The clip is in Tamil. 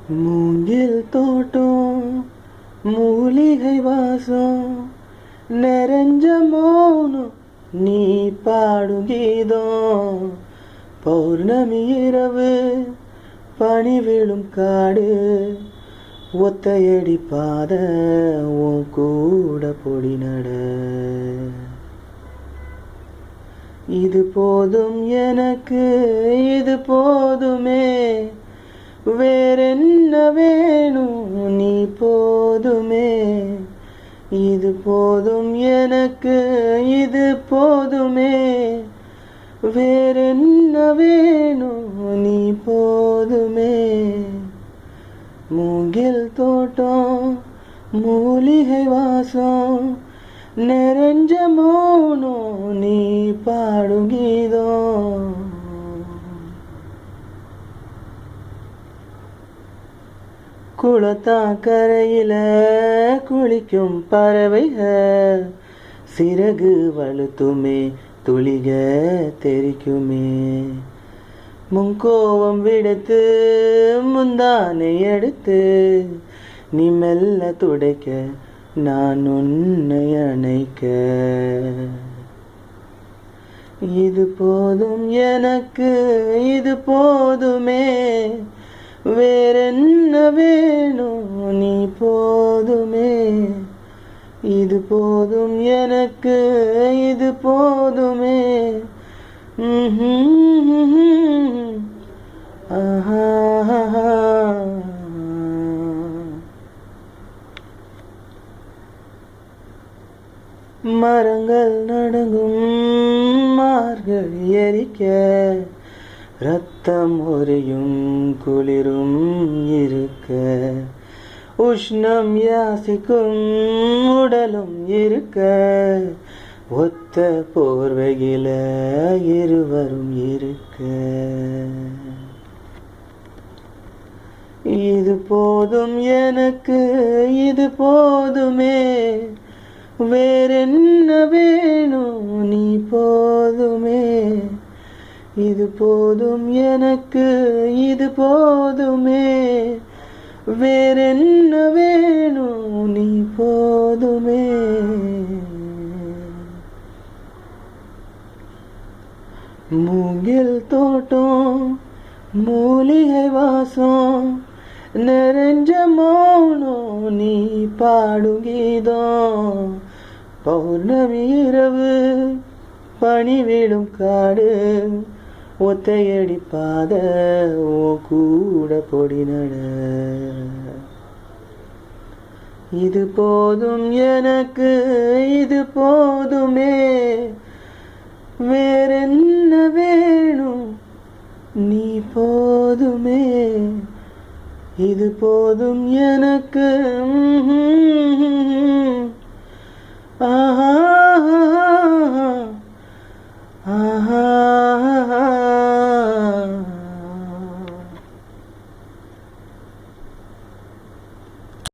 மூங்கில் தோட்டம் மூலிகை வாசம் நிறைஞ்ச மௌனம் நீ பாடும் கீதம். பௌர்ணமி இரவு பனி விழும் காடு ஒத்தையடி பாத உன் கூட பொடி நட. இது போதும் எனக்கு, இது போதுமே, வேறென்ன வேணும் நீ போதுமே. இது போதும் எனக்கு, இது போதுமே, வேறென்ன வேணும் நீ போதுமே. மூங்கில் தோட்டம் மூலிகை வாசம் நிறைஞ்ச மௌனம் நீ பாடும் கீதம். குளத்தாக்கரையில குளிக்கும் பறவைகள் சிறகு வலுத்துமே துளிக தெரிக்குமே. முன்கோவம் விடுத்து முந்தானை எடுத்து நீ மெல்ல துடைக்க நான் உன்னை அணைக்க. இது போதும் எனக்கு, இது போதுமே, வேறென்ன வேணும் நீ போதுமே. இது போதும் எனக்கு, இது போதுமே. மரங்கள் நடுங்கும் மார்கள் எரிக்க ரத்தம் ஒரியும் குளிரும் இருக்க. உஷ்ணம் யாசிக்கும் உடலும் இருக்க ஒத்த போர்வையில இருவரும் இருக்க. இது போதும் எனக்கு, இது போதுமே, வேறென்ன வேணும் நீ போதுமே. இது போதும் எனக்கு, இது போதுமே, வேறென்ன வேணும் நீ போதுமே. மூங்கில் தோட்டம் மூலிகை வாசம் நிறைஞ்ச மௌனம் நீ பாடும் கீதம். பௌர்ணமி இரவு பனி விழும் காடு ஒத்தையடி பாத உன் கூட பொடி நட. இது போதும் எனக்கு, இது போதுமே, வேறென்ன வேணும் நீ போதுமே. இது போதும் எனக்கு. ஆஹா